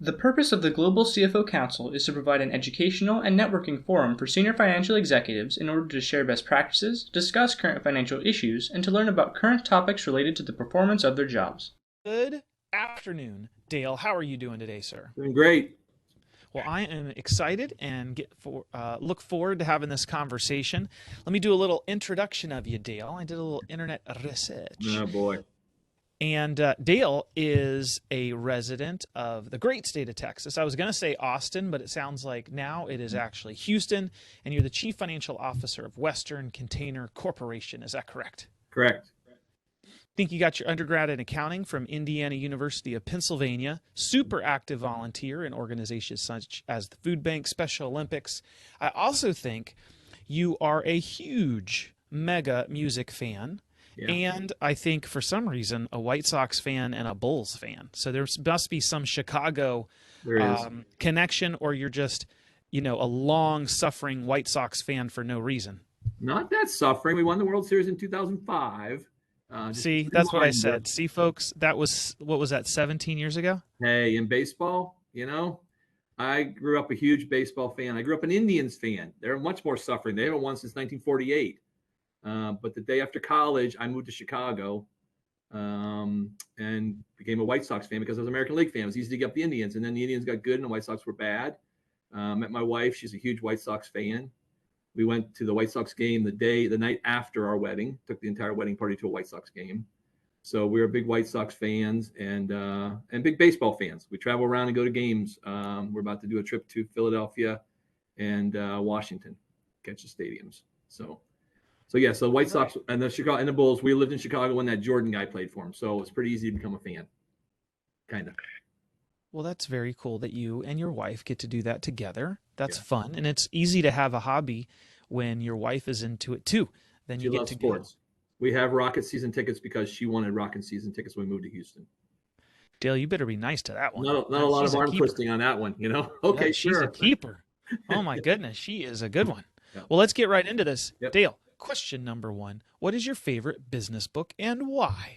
The purpose of the Global CFO Council is to provide an educational and networking forum for senior financial executives in order to share best practices, discuss current financial issues, and to learn about current topics related to the performance of their jobs. Good afternoon, Dale. How are you doing today, sir? Doing great. Well, I am excited and look forward to having this conversation. Let me do a little introduction of you, Dale. I did a little internet research. Oh boy. And Dale is a resident of the great state of Texas. I was going to say Austin, but it sounds like now it is actually Houston, and you're the Chief Financial Officer of Western Container Corporation. Is that correct? Correct. Think you got your undergrad in accounting from Indiana University of Pennsylvania, super active volunteer in organizations such as the Food Bank, Special Olympics. I also think you are a huge mega music fan. Yeah. And I think for some reason a White Sox fan and a Bulls fan. So there must be some Chicago connection, or you're just, a long suffering White Sox fan for no reason. Not that suffering. We won the World Series in 2005. See, that's what I said. See, folks, that was, what was that, 17 years ago? Hey, in baseball, I grew up a huge baseball fan. I grew up an Indians fan. They're much more suffering. They haven't won since 1948. But the day after college, I moved to Chicago and became a White Sox fan because I was an American League fan. It was easy to get up the Indians. And then the Indians got good and the White Sox were bad. Met my wife. She's a huge White Sox fan. We went to the White Sox game the night after our wedding, took the entire wedding party to a White Sox game. So we're big White Sox fans and big baseball fans. We travel around and go to games. We're about to do a trip to Philadelphia and Washington, catch the stadiums. So the White Sox and the Chicago and the Bulls. We lived in Chicago when that Jordan guy played for him, so it's pretty easy to become a fan. Kind of. Well, that's very cool that you and your wife get to do that together. That's fun, and it's easy to have a hobby when your wife is into it too. Then you get to sports. We have Rocket season tickets because she wanted Rocket season tickets when we moved to Houston. Dale, you better be nice to that one. Not a lot of arm twisting on that one, Okay, yeah, sure. She's a keeper. Oh my goodness, she is a good one. Yeah. Well, let's get right into this. Yep. Dale, question number one. What is your favorite business book and why?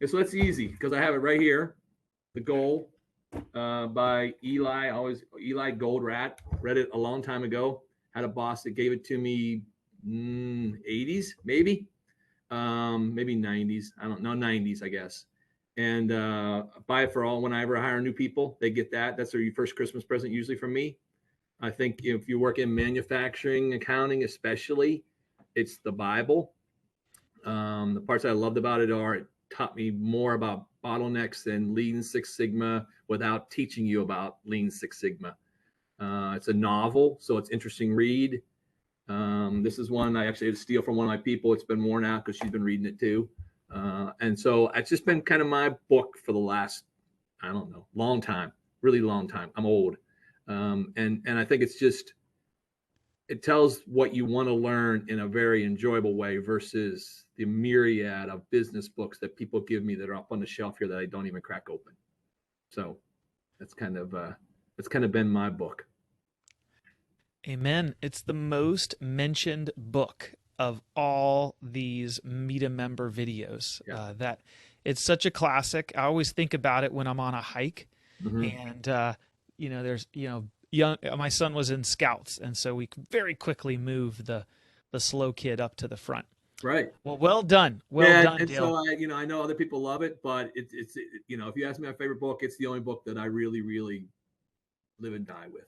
Okay, so that's easy because I have it right here. The Goal by Eli Goldratt. Read it a long time ago. Had a boss that gave it to me 80s, maybe 90s. I don't know, 90s, I guess. And buy it for all. Whenever I hire new people, they get that. That's their first Christmas present usually from me. I think if you work in manufacturing, accounting especially, it's the Bible. The parts I loved about it are it taught me more about bottlenecks and Lean Six Sigma without teaching you about Lean Six Sigma. It's a novel, so it's interesting read. This is one I actually had to steal from one of my people. It's been worn out because she's been reading it too. And so it's just been kind of my book for the last, I don't know, long time, really long time. I'm old. And I think it tells what you want to learn in a very enjoyable way versus the myriad of business books that people give me that are up on the shelf here that I don't even crack open. So that's kind of been my book. Amen. It's the most mentioned book of all these Meet a Member videos. Yeah. That it's such a classic. I always think about it when I'm on a hike, and there's my son was in Scouts, and so we very quickly moved the slow kid up to the front. Right. Well done. Well done, and Dale. So I know other people love it, but it's if you ask me my favorite book, it's the only book that I really, really live and die with.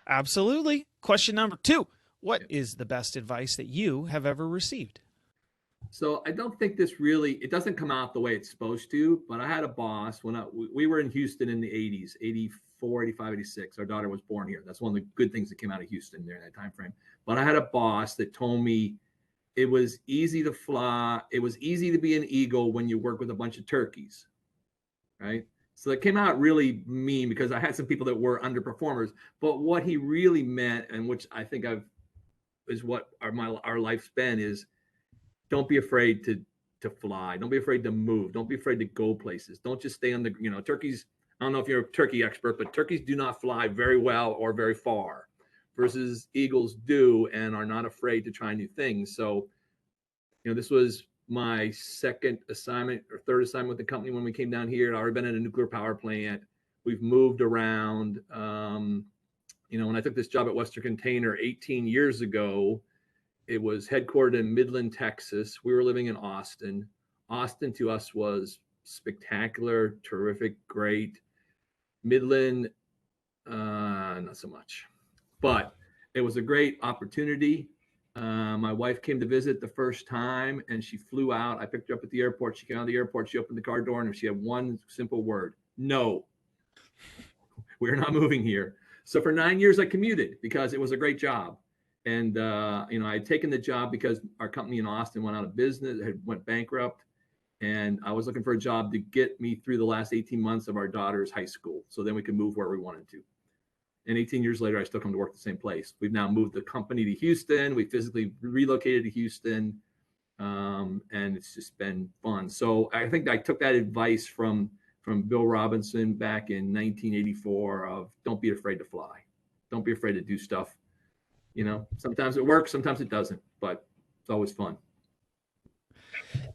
Absolutely. Question number two. What is the best advice that you have ever received? So I don't think it doesn't come out the way it's supposed to, but I had a boss when we were in Houston in the 80s, 84, 85, 86. Our daughter was born here. That's one of the good things that came out of Houston during that time frame. But I had a boss that told me it was easy to fly. It was easy to be an eagle when you work with a bunch of turkeys, right? So it came out really mean because I had some people that were underperformers. But what he really meant, and which I think is what our life's been, is don't be afraid to fly. Don't be afraid to move. Don't be afraid to go places. Don't just stay on the turkeys. I don't know if you're a turkey expert, but turkeys do not fly very well or very far, versus eagles do and are not afraid to try new things. So, this was my second assignment or third assignment with the company when we came down here. I'd already been at a nuclear power plant. We've moved around. When I took this job at Western Container 18 years ago, it was headquartered in Midland, Texas. We were living in Austin. Austin to us was spectacular, terrific, great. Midland, not so much, but it was a great opportunity. My wife came to visit the first time and she flew out. I picked her up at the airport. She came out of the airport. She opened the car door and she had one simple word: no, we're not moving here. So for 9 years, I commuted because it was a great job. And, I had taken the job because our company in Austin went out of business, went bankrupt. And I was looking for a job to get me through the last 18 months of our daughter's high school. So then we could move where we wanted to. And 18 years later, I still come to work the same place. We've now moved the company to Houston. We physically relocated to Houston. And it's just been fun. So I think I took that advice from Bill Robinson back in 1984 of don't be afraid to fly. Don't be afraid to do stuff. Sometimes it works, sometimes it doesn't, but it's always fun.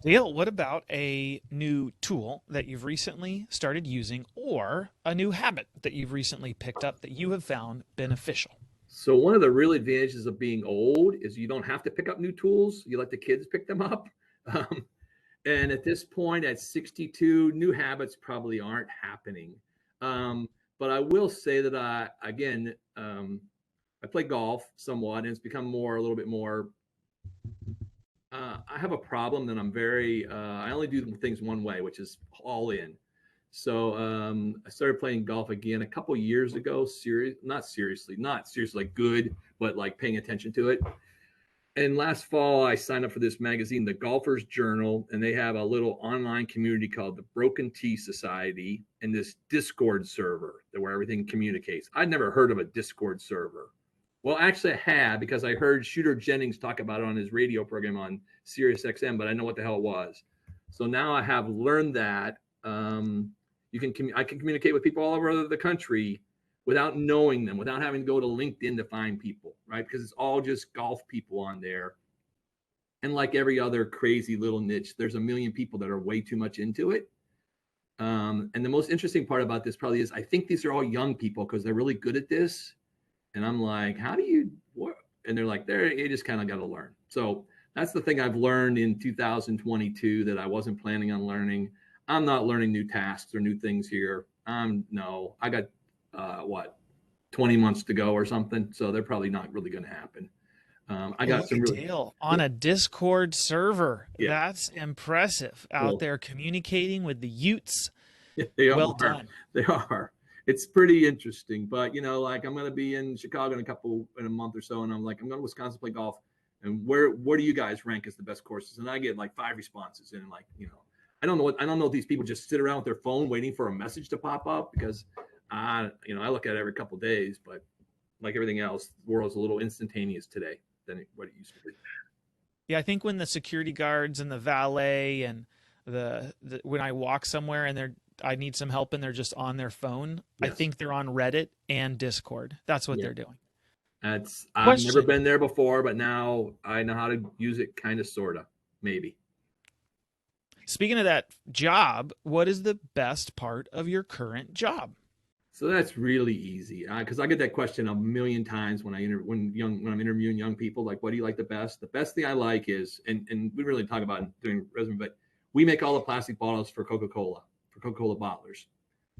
Dale, what about a new tool that you've recently started using or a new habit that you've recently picked up that you have found beneficial? So one of the real advantages of being old is you don't have to pick up new tools. You let the kids pick them up. And at this point, at 62, new habits probably aren't happening. But I will say that I play golf somewhat, and it's become a little bit more. I have a problem that I only do things one way, which is all in. So I started playing golf again a couple years ago. Not seriously like good, but like paying attention to it. And last fall, I signed up for this magazine, The Golfer's Journal, and they have a little online community called the Broken Tee Society and this Discord server where everything communicates. I'd never heard of a Discord server. Well, actually, I had because I heard Shooter Jennings talk about it on his radio program on Sirius XM, but I know what the hell it was. So now I have learned that I can communicate with people all over the country without knowing them, without having to go to LinkedIn to find people, right? Because it's all just golf people on there. And like every other crazy little niche, there's a million people that are way too much into it. And the most interesting part about this probably is I think these are all young people because they're really good at this. And I'm like, how do you, what? And they're like, you just kind of got to learn. So that's the thing I've learned in 2022 that I wasn't planning on learning. I'm not learning new tasks or new things here. I got 20 months to go or something. So they're probably not really going to happen. I got some really Dale on a Discord server. Yeah. That's impressive. Out there communicating with the Utes. They well are. Done. They are. It's pretty interesting, but like I'm going to be in Chicago in a month or so, and I'm like, I'm going to Wisconsin to play golf, and where do you guys rank as the best courses? And I get like 5 responses, and like I don't know if these people just sit around with their phone waiting for a message to pop up because I look at it every couple of days, but like everything else, the world's a little instantaneous today than what it used to be. Yeah, I think when the security guards and the valet and when I walk somewhere and I need some help and they're just on their phone, yes. I think they're on Reddit and Discord. That's what they're doing. I've never been there before, but now I know how to use it, kind of, sort of, maybe. Speaking of that job, what is the best part of your current job? So that's really easy because I get that question a million times when I'm interviewing young people, like, what do you like the best? The best thing I like is, and we really talk about it during resume, but we make all the plastic bottles for Coca-Cola bottlers.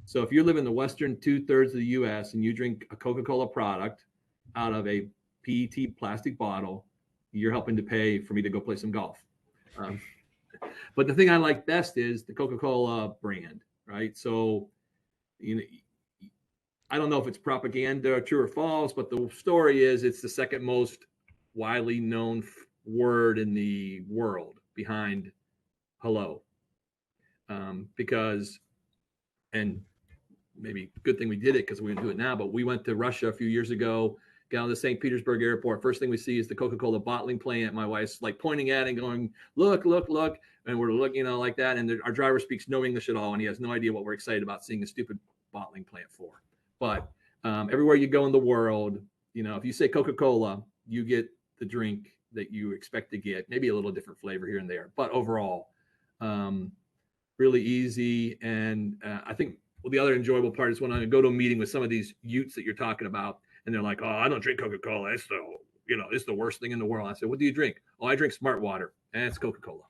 So if you live in the western 2/3 of the U.S. and you drink a Coca-Cola product out of a PET plastic bottle, you're helping to pay for me to go play some golf. But the thing I like best is the Coca-Cola brand, right? So, I don't know if it's propaganda, true or false, but the story is it's the second most widely known word in the world behind hello. Because, and maybe good thing we did it because we didn't do it now, but we went to Russia a few years ago, got on the St. Petersburg airport. First thing we see is the Coca-Cola bottling plant. My wife's like pointing at it and going, look. And we're looking, like that. And our driver speaks no English at all. And he has no idea what we're excited about seeing a stupid bottling plant for. But everywhere you go in the world, if you say Coca-Cola, you get the drink that you expect to get, maybe a little different flavor here and there. But overall, really easy. And I think well, the other enjoyable part is when I go to a meeting with some of these Utes that you're talking about, and they're like, "Oh, I don't drink Coca-Cola. It's the worst thing in the world." I said, "What do you drink?" "Oh, I drink Smart Water." And it's Coca-Cola.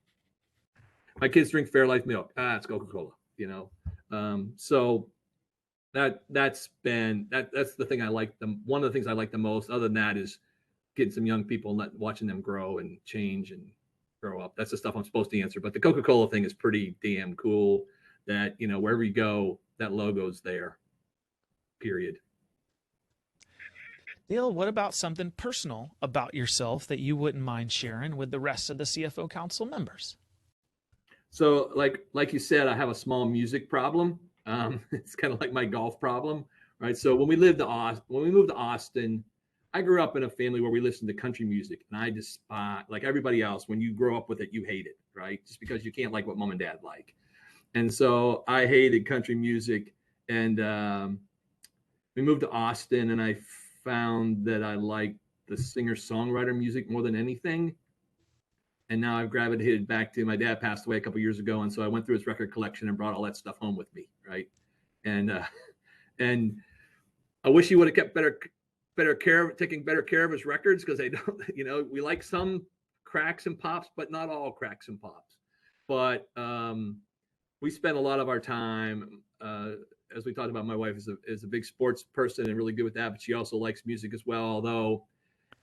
My kids drink Fairlife milk. It's Coca-Cola. So that's the thing I like. One of the things I like the most. Other than that is getting some young people and watching them grow and change and grow up. That's the stuff I'm supposed to answer. But the Coca-Cola thing is pretty damn cool. That wherever you go, that logo's there. Period. Dale, what about something personal about yourself that you wouldn't mind sharing with the rest of the CFO Council members? So, like you said, I have a small music problem. It's kind of like my golf problem, right? So when we moved to Austin, I grew up in a family where we listened to country music, and I just like everybody else. When you grow up with it, you hate it, right? Just because you can't like what mom and dad like. And so I hated country music, and we moved to Austin, and I found that I liked the singer-songwriter music more than anything. And now I've gravitated back to, my dad passed away a couple years ago, and so I went through his record collection and brought all that stuff home with me, right? And I wish he would have kept taking better care of his records, because they don't, we like some cracks and pops, but not all cracks and pops. But we spend a lot of our time, as we talked about, my wife is a big sports person and really good with that, but she also likes music as well. Although,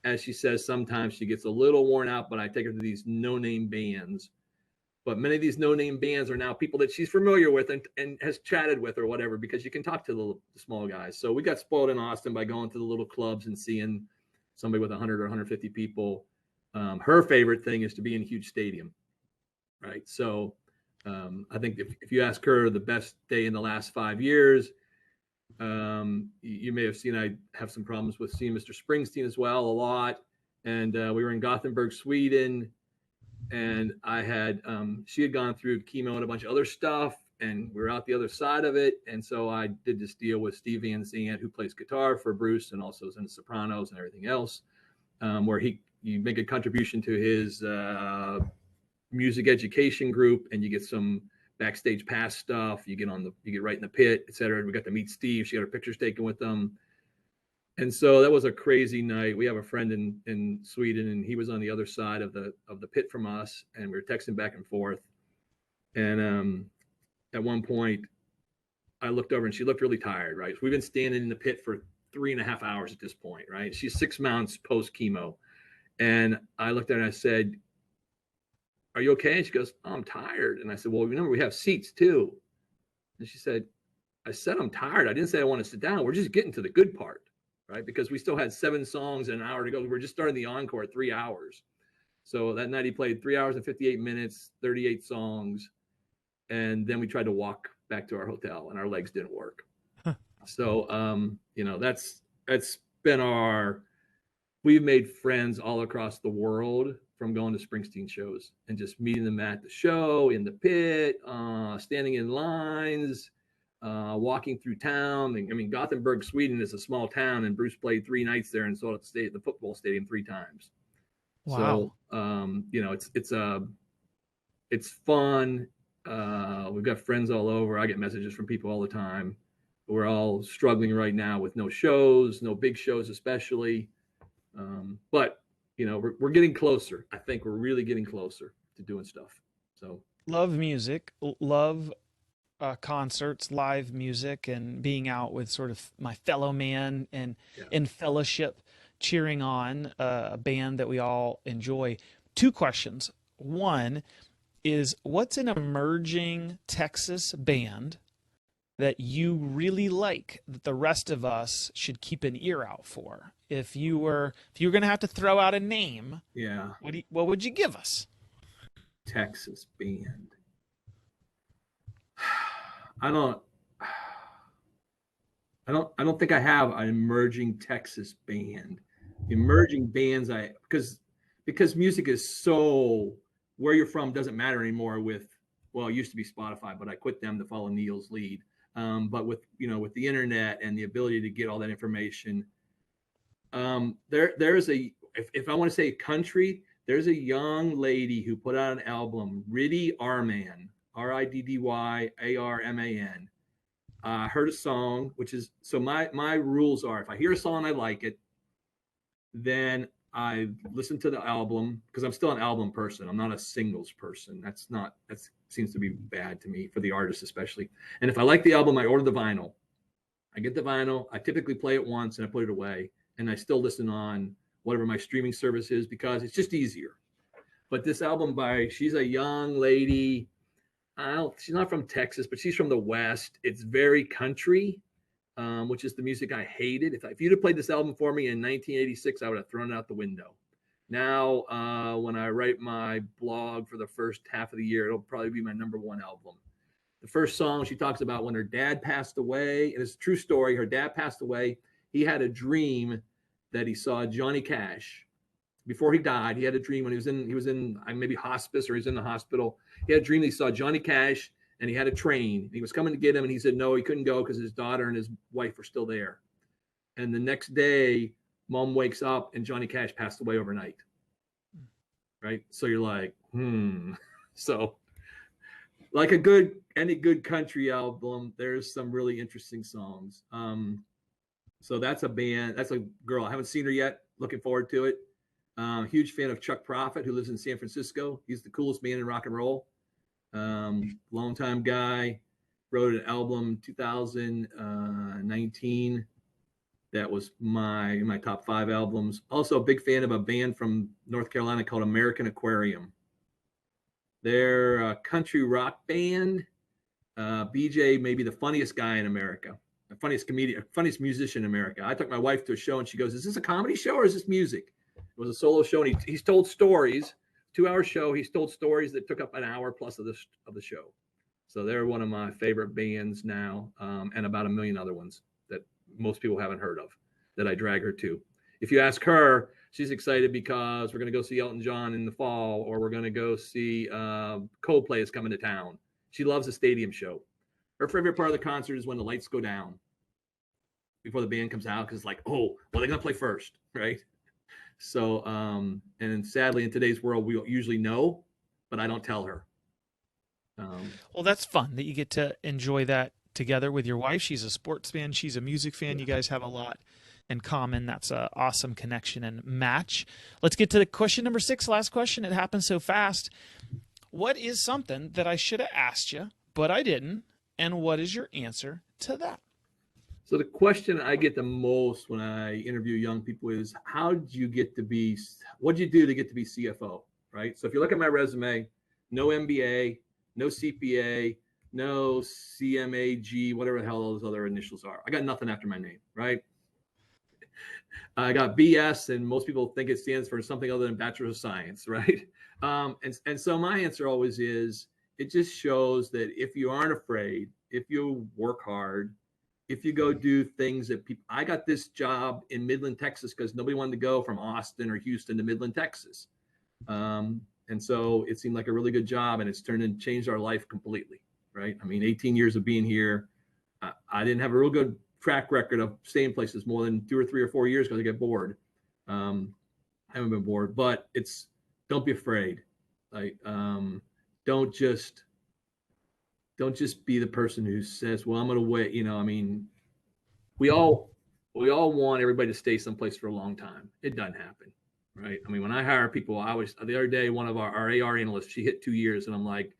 as she says, sometimes she gets a little worn out, but I take her to these no-name bands. But many of these no-name bands are now people that she's familiar with and has chatted with or whatever, because you can talk to the small guys. So we got spoiled in Austin by going to the little clubs and seeing somebody with 100 or 150 people. Her favorite thing is to be in a huge stadium, right? So I think if you ask her the best day in the last 5 years, you may have seen I have some problems with seeing Mr. Springsteen as well a lot. And we were in Gothenburg, Sweden, and she had gone through chemo and a bunch of other stuff, and we were out the other side of it. And so I did this deal with Steve Van Zandt, who plays guitar for Bruce and also is in the Sopranos and everything else, where you make a contribution to his music education group, and you get some backstage pass stuff. You get right in the pit, etc. We got to meet Steve. She got her pictures taken with them. And so that was a crazy night. We have a friend in Sweden, and he was on the other side of the pit from us, and we were texting back and forth. And at one point, I looked over, and she looked really tired, right? So we've been standing in the pit for 3.5 hours at this point, right? She's 6 months post chemo. And I looked at her and I said, "Are you okay?" And she goes, "Oh, I'm tired." And I said, "Well, remember, we have seats too." And she said, "I said I'm tired. I didn't say I want to sit down. We're just getting to the good part," right? Because we still had 7 songs and an hour to go. We're just starting the encore at 3 hours. So that night he played 3 hours and 58 minutes, 38 songs. And then we tried to walk back to our hotel, and our legs didn't work. So, that's been we've made friends all across the world from going to Springsteen shows and just meeting them at the show, in the pit, standing in lines, walking through town. I mean, Gothenburg, Sweden is a small town, and Bruce played 3 nights there and sold out the football stadium 3 times. Wow. So, it's fun. We've got friends all over. I get messages from people all the time. We're all struggling right now with no shows, no big shows, especially. But we're getting closer. I think we're really getting closer to doing stuff. So Love music, love concerts, live music, and being out with sort of my fellow man and in fellowship, cheering on a band that we all enjoy. 2 questions. One is, what's an emerging Texas band that you really like that the rest of us should keep an ear out for? If you were going to have to throw out a name, what would you give us? Texas band. I don't think I have an emerging Texas band. Emerging bands, because music is so, where you're from doesn't matter anymore with, well, it used to be Spotify, but I quit them to follow Neil's lead. But with the internet and the ability to get all that information, there's if I want to say country, there's a young lady who put out an album, Riddy Arman, Riddyarman, I heard a song, which is, so my rules are, if I hear a song and I like it, then I listen to the album, because I'm still an album person. I'm not a singles person. That seems to be bad to me, for the artist especially. And if I like the album, I order the vinyl. I get the vinyl. I typically play it once and I put it away, and I still listen on whatever my streaming service is, because it's just easier. But this album by, she's a young lady. She's not from Texas, but she's from the West. It's very country, which is the music I hated. If you'd have played this album for me in 1986, I would have thrown it out the window. Now, when I write my blog for the first half of the year, it'll probably be my number one album. The first song, she talks about when her dad passed away, and it's a true story. Her dad passed away. He had a dream that he saw Johnny Cash. Before he died, he had a dream when he was in maybe hospice, or he was in the hospital. He had a dream that he saw Johnny Cash, and he had a train. He was coming to get him, and he said no, he couldn't go because his daughter and his wife were still there. And the next day, Mom wakes up and Johnny Cash passed away overnight. Right? So you're like, So like any good country album, there's some really interesting songs. So that's a band, that's a girl. I haven't seen her yet. Looking forward to it. Huge fan of Chuck Prophet, who lives in San Francisco. He's the coolest man in rock and roll. Longtime guy. Wrote an album 2019 that was my top 5 albums. Also a big fan of a band from North Carolina called American Aquarium. They're a country rock band. BJ may be the funniest guy in America, the funniest comedian, funniest musician in America. I took my wife to a show and she goes, "Is this a comedy show or is this music?" It was a solo show, and he's told stories. 2-hour show. He's told stories that took up an hour plus of the show. So they're one of my favorite bands now, and about a million other ones that most people haven't heard of that I drag her to. If you ask her, she's excited because we're going to go see Elton John in the fall, or we're going to go see Coldplay is coming to town. She loves a stadium show. Her favorite part of the concert is when the lights go down before the band comes out, because it's like, oh, well, they're going to play first, right? So, and sadly, in today's world, we usually know, but I don't tell her. Well, that's fun that you get to enjoy that together with your wife. She's a sports fan. She's a music fan. You guys have a lot in common. That's an awesome connection and match. Let's get to the question number 6. Last question. It happened so fast. What is something that I should have asked you, but I didn't? And what is your answer to that? So the question I get the most when I interview young people is, what'd you do to get to be CFO, right? So if you look at my resume, no MBA, no CPA, no CMAG, whatever the hell those other initials are. I got nothing after my name, right? I got BS, and most people think it stands for something other than Bachelor of Science, right? And so my answer always is, it just shows that if you aren't afraid, if you work hard, if you go do things that people, I got this job in Midland, Texas, because nobody wanted to go from Austin or Houston to Midland, Texas. And so it seemed like a really good job, and it's changed our life completely, right? I mean, 18 years of being here, I didn't have a real good track record of staying places more than 2 or 3 or 4 years because I get bored. I haven't been bored, but don't be afraid. Like, don't just be the person who says, well, I'm going to wait. I mean, we all want everybody to stay someplace for a long time. It doesn't happen, right? I mean, when I hire people, the other day, one of our AR analysts, she hit 2 years, and I'm like,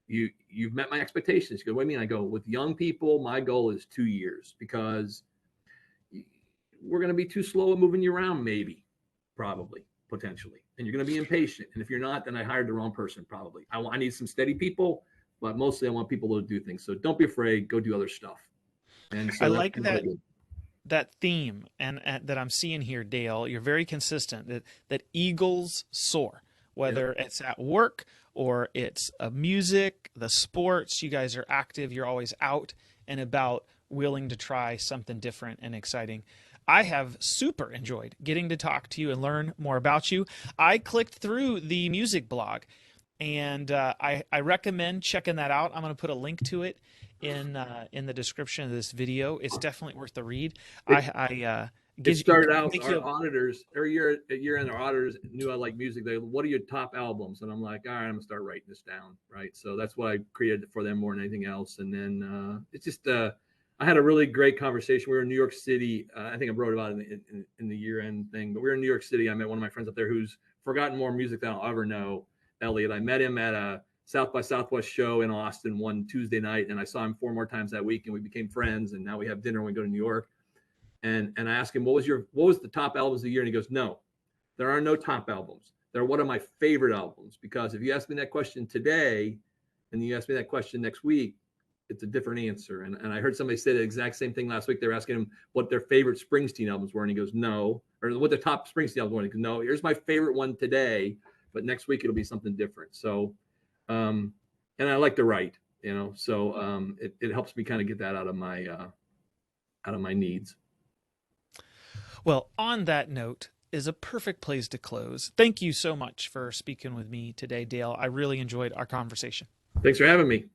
you've met my expectations. She goes, what do you mean? I go, with young people, my goal is 2 years, because we're going to be too slow at moving you around, maybe, probably, potentially. And you're going to be impatient. And if you're not, then I hired the wrong person, probably. I need some steady people, but mostly I want people to do things. So don't be afraid. Go do other stuff. And so I like that theme and that I'm seeing here, Dale. You're very consistent that eagles soar, whether it's at work or it's music, the sports. You guys are active. You're always out and about, willing to try something different and exciting. I have super enjoyed getting to talk to you and learn more about you. I clicked through the music blog, and I recommend checking that out. I'm going to put a link to it in the description of this video. It's definitely worth the read. It started out, our auditors, every year in our auditors knew I like music. They, what are your top albums? And I'm like, all right, I'm going to start writing this down, right? So that's what I created for them more than anything else. And then it's just, I had a really great conversation. We were in New York City. I think I wrote about it in the year-end thing, but we were in New York City. I met one of my friends up there who's forgotten more music than I'll ever know, Elliot. I met him at a South by Southwest show in Austin one Tuesday night, and I saw him 4 more times that week, and we became friends. And now we have dinner when we go to New York. And I asked him, what was the top albums of the year? And he goes, no, there are no top albums. They're one of my favorite albums, because if you ask me that question today and you ask me that question next week, it's a different answer. And I heard somebody say the exact same thing last week. They were asking him what their favorite Springsteen albums were. And he goes, no, or what the top Springsteen albums were. And he goes, no, here's my favorite one today, but next week it'll be something different. So, and I like to write, so it helps me kind of get that out of my needs. Well, on that note is a perfect place to close. Thank you so much for speaking with me today, Dale. I really enjoyed our conversation. Thanks for having me.